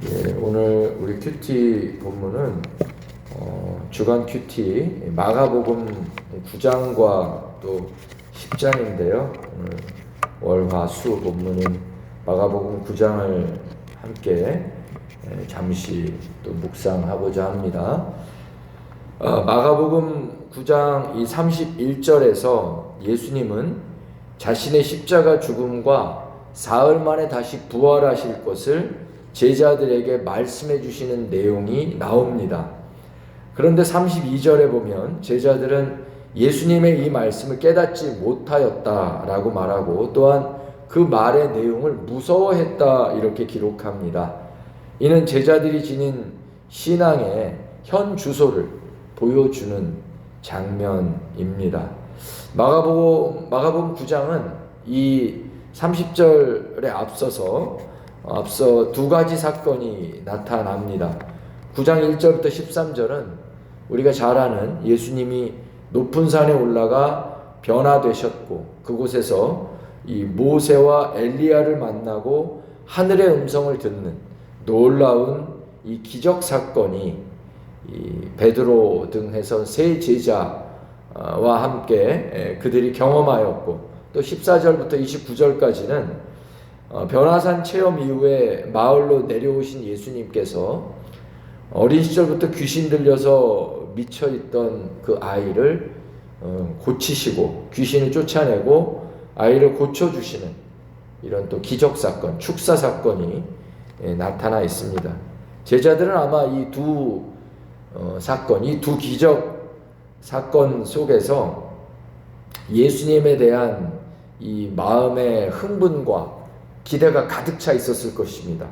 예, 오늘 우리 큐티 본문은 주간 큐티 마가복음 9장과 또 10장인데요. 오늘 월화수 본문인 마가복음 9장을 함께 잠시 또 묵상하고자 합니다. 마가복음 9장 이 31절에서 예수님은 자신의 십자가 죽음과 사흘 만에 다시 부활하실 것을 제자들에게 말씀해 주시는 내용이 나옵니다. 그런데 32절에 보면 제자들은 예수님의 이 말씀을 깨닫지 못하였다라고 말하고 또한 그 말의 내용을 무서워했다 이렇게 기록합니다. 이는 제자들이 지닌 신앙의 현 주소를 보여주는 장면입니다. 마가복음 9장은 이 30절에 앞서 두 가지 사건이 나타납니다. 9장 1절부터 13절은 우리가 잘 아는 예수님이 높은 산에 올라가 변화되셨고 그곳에서 이 모세와 엘리야를 만나고 하늘의 음성을 듣는 놀라운 이 기적 사건이 이 베드로 등 해서 세 제자와 함께 그들이 경험하였고 또 14절부터 29절까지는 변화산 체험 이후에 마을로 내려오신 예수님께서 어린 시절부터 귀신 들려서 미쳐있던 그 아이를 고치시고 귀신을 쫓아내고 아이를 고쳐주시는 이런 또 기적사건, 축사사건이 나타나 있습니다. 제자들은 아마 이 두 사건, 이 두 기적 사건 속에서 예수님에 대한 이 마음의 흥분과 기대가 가득 차 있었을 것입니다.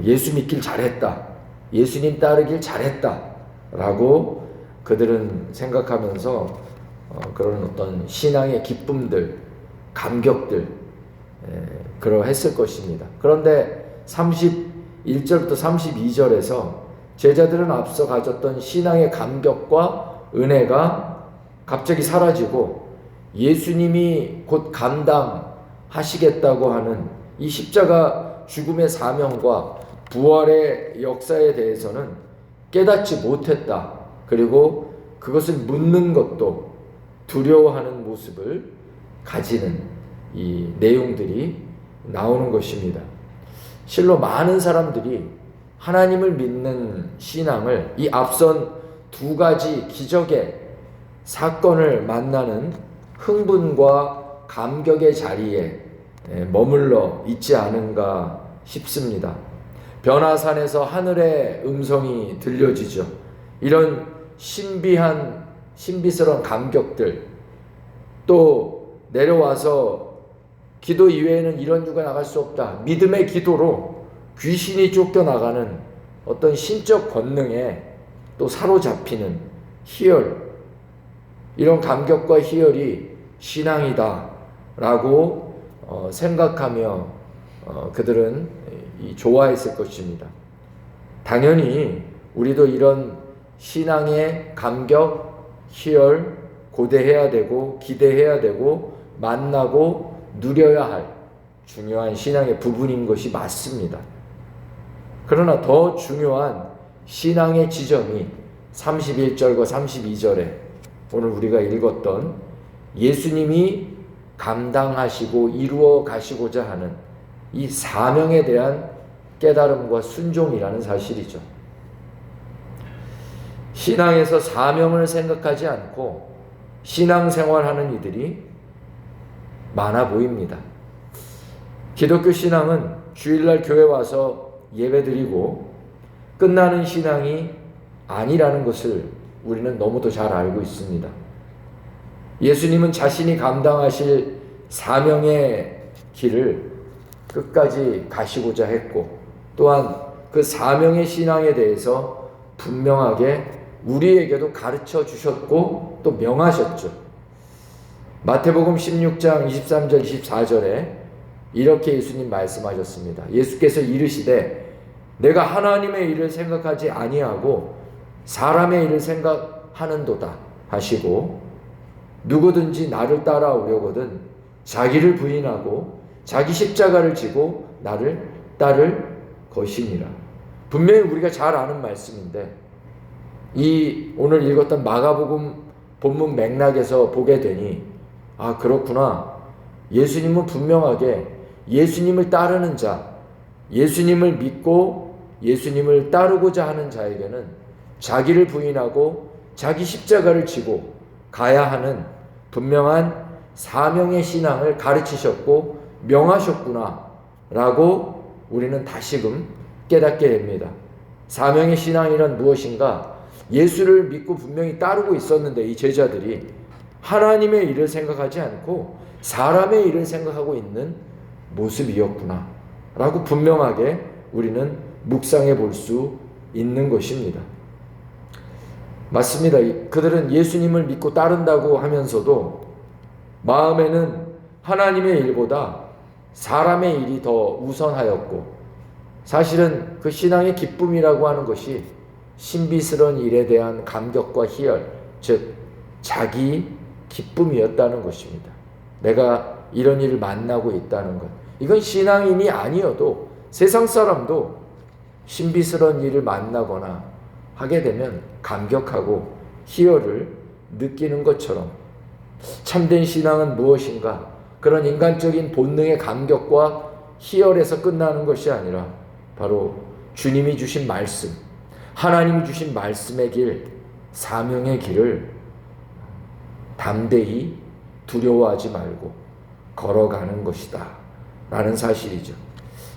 예수 믿길 잘했다. 예수님 따르길 잘했다. 라고 그들은 생각하면서 그런 어떤 신앙의 기쁨들, 감격들 그러했을 것입니다. 그런데 31절부터 32절에서 제자들은 앞서 가졌던 신앙의 감격과 은혜가 갑자기 사라지고 예수님이 곧 감당하시겠다고 하는 이 십자가 죽음의 사명과 부활의 역사에 대해서는 깨닫지 못했다. 그리고 그것을 묻는 것도 두려워하는 모습을 가지는 이 내용들이 나오는 것입니다. 실로 많은 사람들이 하나님을 믿는 신앙을 이 앞선 두 가지 기적의 사건을 만나는 흥분과 감격의 자리에 머물러 있지 않은가 싶습니다. 변화산에서 하늘의 음성이 들려지죠. 이런 신비스러운 감격들, 또 내려와서 기도 이외에는 이런 유가 나갈 수 없다. 믿음의 기도로 귀신이 쫓겨나가는 어떤 신적 권능에 또 사로잡히는 희열, 이런 감격과 희열이 신앙이다 라고 생각하며 그들은 좋아했을 것입니다. 당연히 우리도 이런 신앙의 감격, 희열 고대해야 되고 기대해야 되고 만나고 누려야 할 중요한 신앙의 부분인 것이 맞습니다. 그러나 더 중요한 신앙의 지점이 31절과 32절에 오늘 우리가 읽었던 예수님이 감당하시고 이루어 가시고자 하는 이 사명에 대한 깨달음과 순종이라는 사실이죠. 신앙에서 사명을 생각하지 않고 신앙생활하는 이들이 많아 보입니다. 기독교 신앙은 주일날 교회 와서 예배드리고 끝나는 신앙이 아니라는 것을 우리는 너무도 잘 알고 있습니다. 예수님은 자신이 감당하실 사명의 길을 끝까지 가시고자 했고 또한 그 사명의 신앙에 대해서 분명하게 우리에게도 가르쳐 주셨고 또 명하셨죠. 마태복음 16장 23절 24절에 이렇게 예수님 말씀하셨습니다. 예수께서 이르시되 내가 하나님의 일을 생각하지 아니하고 사람의 일을 생각하는도다 하시고 누구든지 나를 따라오려거든 자기를 부인하고 자기 십자가를 지고 나를 따를 것이니라. 분명히 우리가 잘 아는 말씀인데 이 오늘 읽었던 마가복음 본문 맥락에서 보게 되니 아 그렇구나. 예수님은 분명하게 예수님을 따르는 자, 예수님을 믿고 예수님을 따르고자 하는 자에게는 자기를 부인하고 자기 십자가를 지고 가야 하는 분명한 사명의 신앙을 가르치셨고 명하셨구나 라고 우리는 다시금 깨닫게 됩니다. 사명의 신앙이란 무엇인가? 예수를 믿고 분명히 따르고 있었는데 이 제자들이 하나님의 일을 생각하지 않고 사람의 일을 생각하고 있는 모습이었구나 라고 분명하게 우리는 묵상해 볼 수 있는 것입니다. 맞습니다. 그들은 예수님을 믿고 따른다고 하면서도 마음에는 하나님의 일보다 사람의 일이 더 우선하였고 사실은 그 신앙의 기쁨이라고 하는 것이 신비스러운 일에 대한 감격과 희열, 즉 자기 기쁨이었다는 것입니다. 내가 이런 일을 만나고 있다는 것. 이건 신앙인이 아니어도 세상 사람도 신비스러운 일을 만나거나 하게 되면 감격하고 희열을 느끼는 것처럼 참된 신앙은 무엇인가? 그런 인간적인 본능의 감격과 희열에서 끝나는 것이 아니라 바로 주님이 주신 말씀, 하나님이 주신 말씀의 길, 사명의 길을 담대히 두려워하지 말고 걸어가는 것이다 라는 사실이죠.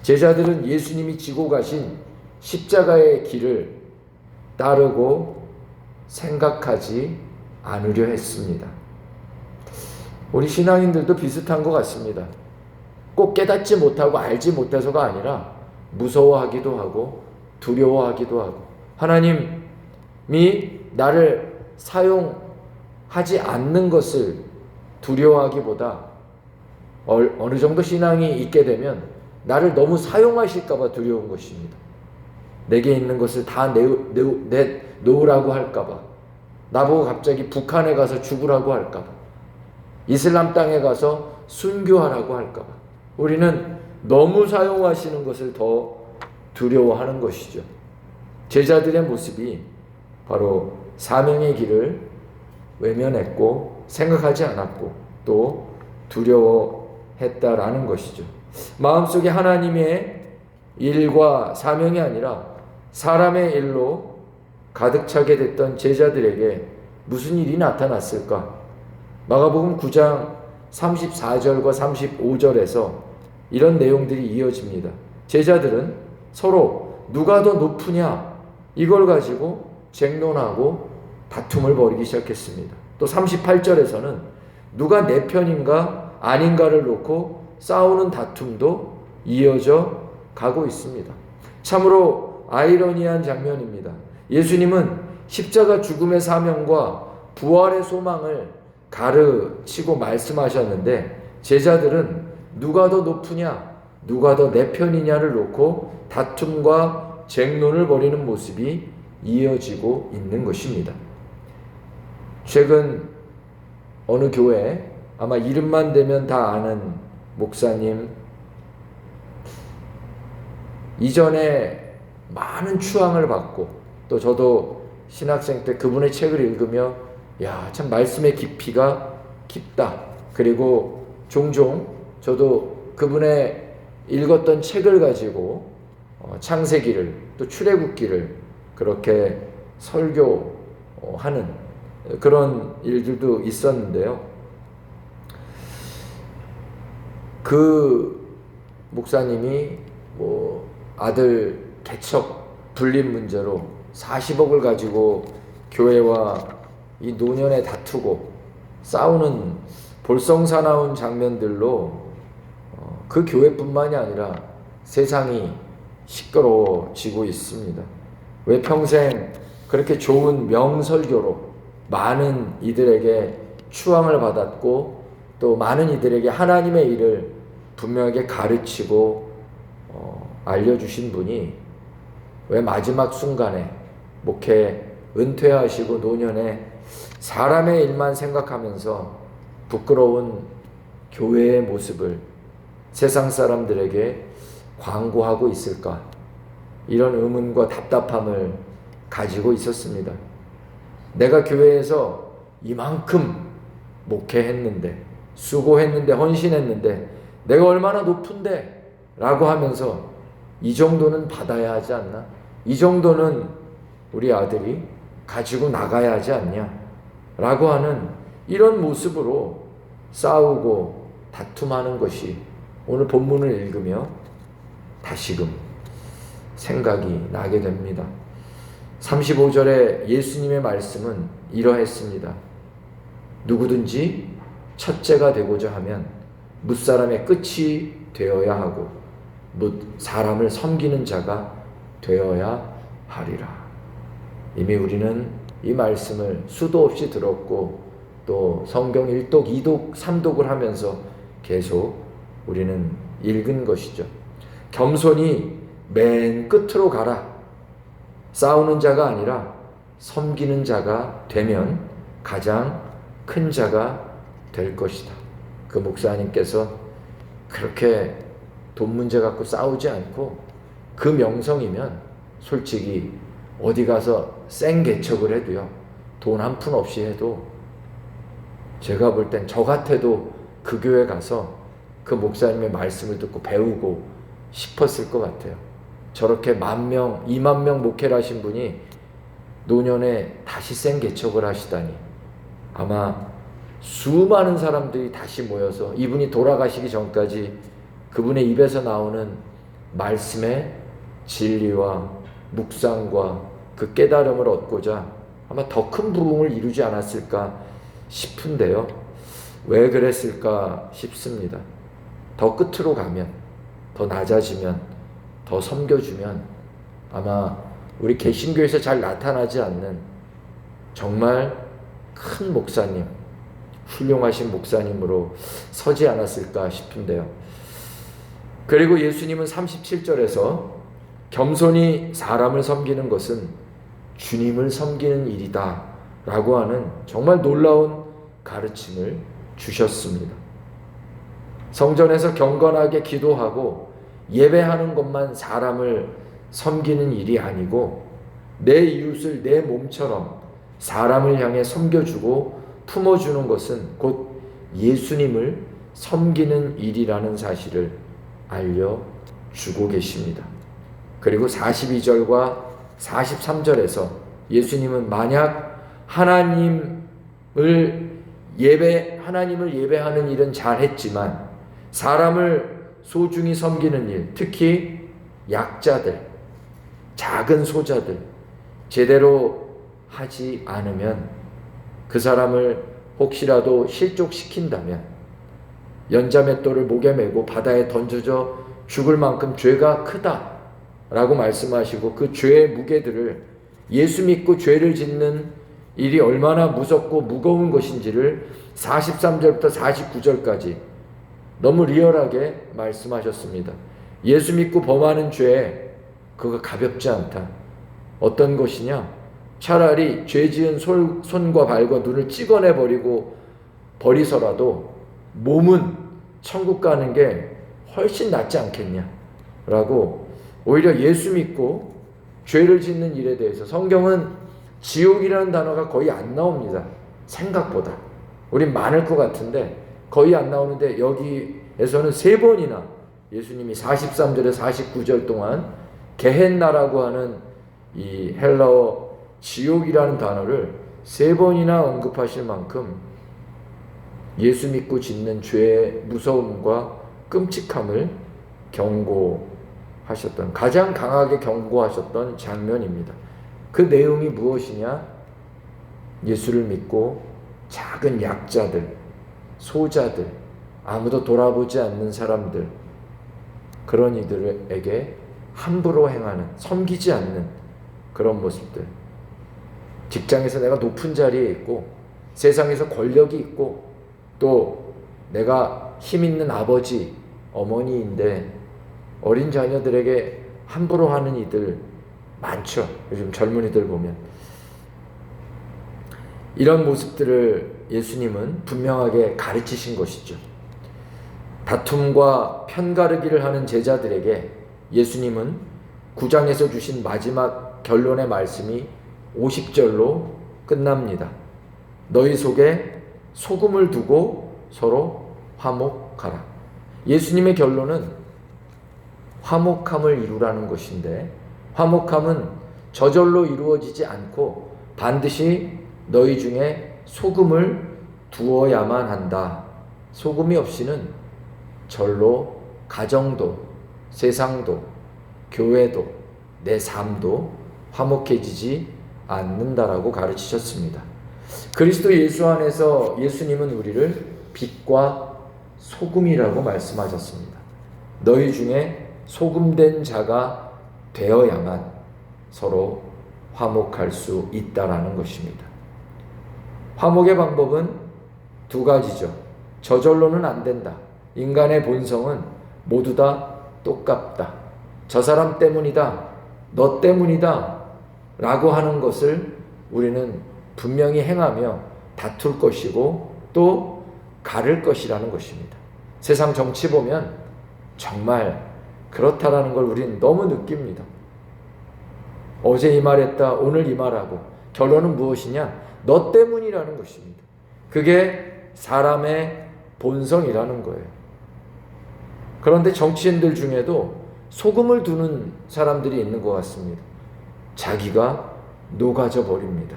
제자들은 예수님이 지고 가신 십자가의 길을 따르고 생각하지 않으려 했습니다. 우리 신앙인들도 비슷한 것 같습니다. 꼭 깨닫지 못하고 알지 못해서가 아니라 무서워하기도 하고 두려워하기도 하고 하나님이 나를 사용하지 않는 것을 두려워하기보다 어느 정도 신앙이 있게 되면 나를 너무 사용하실까 봐 두려운 것입니다. 내게 있는 것을 다 내놓으라고 할까 봐, 나보고 갑자기 북한에 가서 죽으라고 할까 봐, 이슬람 땅에 가서 순교하라고 할까 봐 우리는 너무 사용하시는 것을 더 두려워하는 것이죠. 제자들의 모습이 바로 사명의 길을 외면했고 생각하지 않았고 또 두려워했다라는 것이죠. 마음속에 하나님의 일과 사명이 아니라 사람의 일로 가득 차게 됐던 제자들에게 무슨 일이 나타났을까? 마가복음 9장 34절과 35절에서 이런 내용들이 이어집니다. 제자들은 서로 누가 더 높으냐 이걸 가지고 쟁론하고 다툼을 벌이기 시작했습니다. 또 38절에서는 누가 내 편인가 아닌가를 놓고 싸우는 다툼도 이어져 가고 있습니다. 참으로 아이러니한 장면입니다. 예수님은 십자가 죽음의 사명과 부활의 소망을 가르치고 말씀하셨는데 제자들은 누가 더 높으냐 누가 더 내 편이냐를 놓고 다툼과 쟁론을 벌이는 모습이 이어지고 있는 것입니다. 최근 어느 교회 아마 이름만 대면 다 아는 목사님 이전에 많은 추앙을 받고 또 저도 신학생 때 그분의 책을 읽으며 야, 참 말씀의 깊이가 깊다. 그리고 종종 저도 그분의 읽었던 책을 가지고 창세기를 또 출애굽기를 그렇게 설교하는 그런 일들도 있었는데요. 그 목사님이 아들 개척 분립 문제로 40억을 가지고 교회와 이 노년에 다투고 싸우는 볼썽사나운 장면들로 그 교회뿐만이 아니라 세상이 시끄러워지고 있습니다. 왜 평생 그렇게 좋은 명설교로 많은 이들에게 추앙을 받았고 또 많은 이들에게 하나님의 일을 분명하게 가르치고 알려주신 분이 왜 마지막 순간에 목회 은퇴하시고 노년에 사람의 일만 생각하면서 부끄러운 교회의 모습을 세상 사람들에게 광고하고 있을까? 이런 의문과 답답함을 가지고 있었습니다. 내가 교회에서 이만큼 목회했는데, 수고했는데, 헌신했는데 내가 얼마나 높은데 라고 하면서 이 정도는 받아야 하지 않나? 이 정도는 우리 아들이 가지고 나가야 하지 않냐? 라고 하는 이런 모습으로 싸우고 다툼하는 것이 오늘 본문을 읽으며 다시금 생각이 나게 됩니다. 35절에 예수님의 말씀은 이러했습니다. 누구든지 첫째가 되고자 하면 뭇사람의 끝이 되어야 하고 사람을 섬기는 자가 되어야 하리라. 이미 우리는 이 말씀을 수도 없이 들었고 또 성경 1독, 2독, 3독을 하면서 계속 우리는 읽은 것이죠. 겸손히 맨 끝으로 가라. 싸우는 자가 아니라 섬기는 자가 되면 가장 큰 자가 될 것이다. 그 목사님께서 그렇게 돈 문제 갖고 싸우지 않고 그 명성이면 솔직히 어디 가서 생개척을 해도요, 돈 한 푼 없이 해도 제가 볼 땐 저 같아도 그 교회 가서 그 목사님의 말씀을 듣고 배우고 싶었을 것 같아요. 저렇게 10,000명, 20,000명 목회를 하신 분이 노년에 다시 생개척을 하시다니 아마 수많은 사람들이 다시 모여서 이분이 돌아가시기 전까지 그분의 입에서 나오는 말씀의 진리와 묵상과 그 깨달음을 얻고자 아마 더 큰 부흥을 이루지 않았을까 싶은데요. 왜 그랬을까 싶습니다. 더 끝으로 가면, 더 낮아지면, 더 섬겨주면 아마 우리 개신교에서 잘 나타나지 않는 정말 큰 목사님, 훌륭하신 목사님으로 서지 않았을까 싶은데요. 그리고 예수님은 37절에서 겸손히 사람을 섬기는 것은 주님을 섬기는 일이다 라고 하는 정말 놀라운 가르침을 주셨습니다. 성전에서 경건하게 기도하고 예배하는 것만 사람을 섬기는 일이 아니고 내 이웃을 내 몸처럼 사람을 향해 섬겨주고 품어주는 것은 곧 예수님을 섬기는 일이라는 사실을 알려주고 계십니다. 그리고 42절과 43절에서 예수님은 만약 하나님을 예배하는 일은 잘했지만 사람을 소중히 섬기는 일, 특히 약자들, 작은 소자들 제대로 하지 않으면 그 사람을 혹시라도 실족시킨다면 연자맷돌을 목에 메고 바다에 던져져 죽을 만큼 죄가 크다라고 말씀하시고 그 죄의 무게들을 예수 믿고 죄를 짓는 일이 얼마나 무섭고 무거운 것인지를 43절부터 49절까지 너무 리얼하게 말씀하셨습니다. 예수 믿고 범하는 죄 그거 가볍지 않다. 어떤 것이냐? 차라리 죄 지은 손과 발과 눈을 찍어내버리고 버리서라도 몸은 천국 가는 게 훨씬 낫지 않겠냐 라고 오히려 예수 믿고 죄를 짓는 일에 대해서 성경은 지옥이라는 단어가 거의 안 나옵니다. 생각보다 우린 많을 것 같은데 거의 안 나오는데 여기에서는 3번이나 예수님이 43절에 49절 동안 게헨나라고 하는 이 헬라어 지옥이라는 단어를 3번이나 언급하실 만큼 예수 믿고 짓는 죄의 무서움과 끔찍함을 경고하셨던, 가장 강하게 경고하셨던 장면입니다. 그 내용이 무엇이냐? 예수를 믿고 작은 약자들, 소자들, 아무도 돌아보지 않는 사람들, 그런 이들에게 함부로 행하는, 섬기지 않는 그런 모습들. 직장에서 내가 높은 자리에 있고 세상에서 권력이 있고 또 내가 힘 있는 아버지, 어머니인데 어린 자녀들에게 함부로 하는 이들 많죠. 요즘 젊은이들 보면. 이런 모습들을 예수님은 분명하게 가르치신 것이죠. 다툼과 편가르기를 하는 제자들에게 예수님은 9장에서 주신 마지막 결론의 말씀이 50절로 끝납니다. 너희 속에 소금을 두고 서로 화목하라. 예수님의 결론은 화목함을 이루라는 것인데, 화목함은 저절로 이루어지지 않고 반드시 너희 중에 소금을 두어야만 한다. 소금이 없이는 절로 가정도, 세상도, 교회도, 내 삶도 화목해지지 않는다라고 가르치셨습니다. 그리스도 예수 안에서 예수님은 우리를 빛과 소금이라고 말씀하셨습니다. 너희 중에 소금된 자가 되어야만 서로 화목할 수 있다라는 것입니다. 화목의 방법은 두 가지죠. 저절로는 안 된다. 인간의 본성은 모두 다 똑같다. 저 사람 때문이다. 너 때문이다. 라고 하는 것을 우리는 분명히 행하며 다툴 것이고 또 가를 것이라는 것입니다. 세상 정치 보면 정말 그렇다라는 걸 우리는 너무 느낍니다. 어제 이 말했다, 오늘 이 말하고 결론은 무엇이냐? 너 때문이라는 것입니다. 그게 사람의 본성이라는 거예요. 그런데 정치인들 중에도 소금을 두는 사람들이 있는 것 같습니다. 자기가 녹아져 버립니다.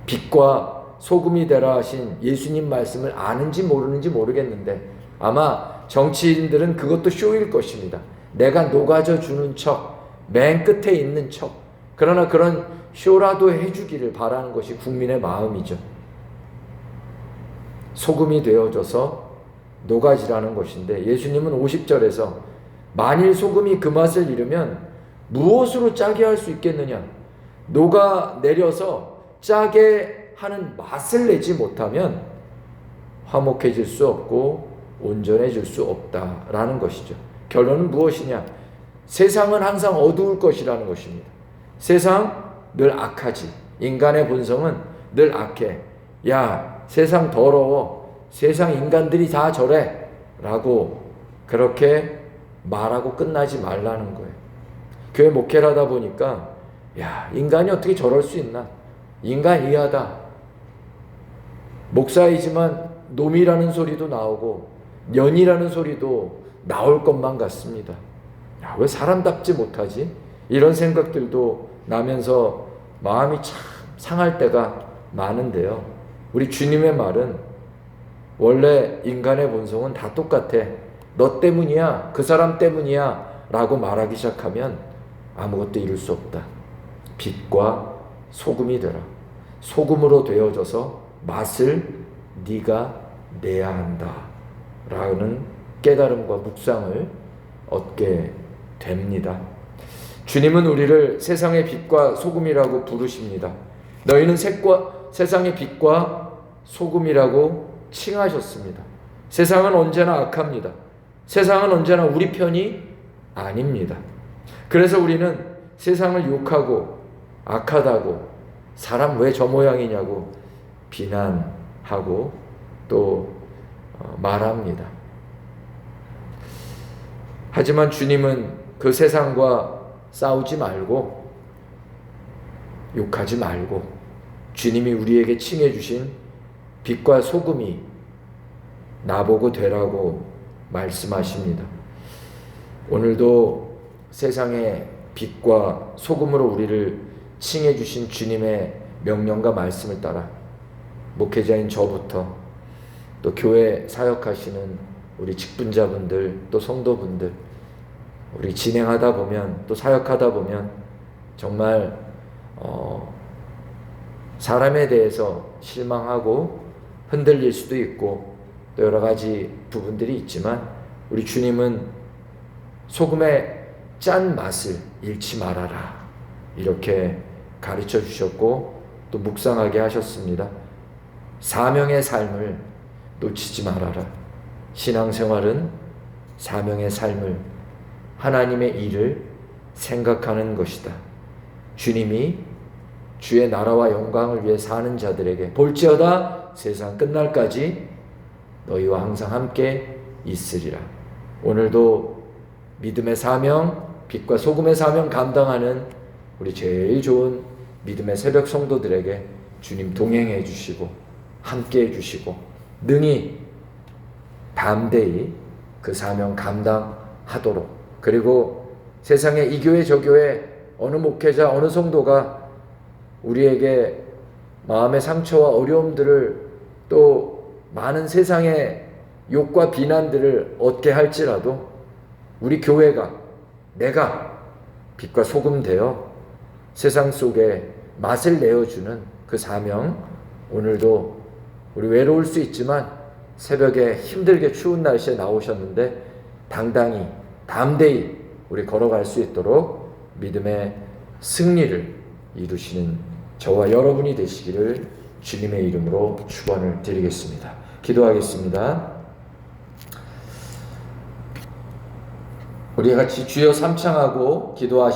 빛과 소금이 되라 하신 예수님 말씀을 아는지 모르는지 모르겠는데 아마 정치인들은 그것도 쇼일 것입니다. 내가 녹아져 주는 척, 맨 끝에 있는 척. 그러나 그런 쇼라도 해주기를 바라는 것이 국민의 마음이죠. 소금이 되어져서 녹아지라는 것인데 예수님은 50절에서 만일 소금이 그 맛을 잃으면 무엇으로 짜게 할 수 있겠느냐? 녹아내려서 짜게 하는 맛을 내지 못하면 화목해질 수 없고 온전해질 수 없다라는 것이죠. 결론은 무엇이냐? 세상은 항상 어두울 것이라는 것입니다. 세상 늘 악하지. 인간의 본성은 늘 악해. 야, 세상 더러워. 세상 인간들이 다 저래. 라고 그렇게 말하고 끝나지 말라는 거예요. 교회 목회를 하다 보니까 야, 인간이 어떻게 저럴 수 있나? 인간 이하다. 목사이지만 놈이라는 소리도 나오고 년이라는 소리도 나올 것만 같습니다. 야, 왜 사람답지 못하지? 이런 생각들도 나면서 마음이 참 상할 때가 많은데요. 우리 주님의 말은 원래 인간의 본성은 다 똑같아. 너 때문이야. 그 사람 때문이야. 라고 말하기 시작하면 아무것도 이룰 수 없다. 빛과 소금이 되라. 소금으로 되어져서 맛을 네가 내야 한다. 라는 깨달음과 묵상을 얻게 됩니다. 주님은 우리를 세상의 빛과 소금이라고 부르십니다. 너희는 세상의 빛과 소금이라고 칭하셨습니다. 세상은 언제나 악합니다. 세상은 언제나 우리 편이 아닙니다. 그래서 우리는 세상을 욕하고 악하다고 사람 왜 저 모양이냐고 비난하고 또 말합니다. 하지만 주님은 그 세상과 싸우지 말고 욕하지 말고 주님이 우리에게 칭해 주신 빛과 소금이 나보고 되라고 말씀하십니다. 오늘도 세상의 빛과 소금으로 우리를 칭해 주신 주님의 명령과 말씀을 따라 목회자인 저부터 또 교회 사역하시는 우리 직분자분들 또 성도분들 우리 진행하다 보면 또 사역하다 보면 정말 사람에 대해서 실망하고 흔들릴 수도 있고 또 여러 가지 부분들이 있지만 우리 주님은 소금의 짠 맛을 잃지 말아라 이렇게 가르쳐 주셨고 또 묵상하게 하셨습니다. 사명의 삶을 놓치지 말아라. 신앙생활은 사명의 삶을 하나님의 일을 생각하는 것이다. 주님이 주의 나라와 영광을 위해 사는 자들에게 볼지어다 세상 끝날까지 너희와 항상 함께 있으리라. 오늘도 믿음의 사명, 빛과 소금의 사명 감당하는 우리 제일 좋은 믿음의 새벽 성도들에게 주님 동행해 주시고 함께 해 주시고 능히 담대히 그 사명 감당하도록, 그리고 세상의 이 교회 저 교회 어느 목회자 어느 성도가 우리에게 마음의 상처와 어려움들을 또 많은 세상의 욕과 비난들을 얻게 할지라도 우리 교회가, 내가 빛과 소금 되어 세상 속에 맛을 내어주는 그 사명, 오늘도 우리 외로울 수 있지만 새벽에 힘들게 추운 날씨에 나오셨는데 당당히 담대히 우리 걸어갈 수 있도록 믿음의 승리를 이루시는 저와 여러분이 되시기를 주님의 이름으로 축원을 드리겠습니다. 기도하겠습니다. 우리 같이 주여 삼창하고 기도하시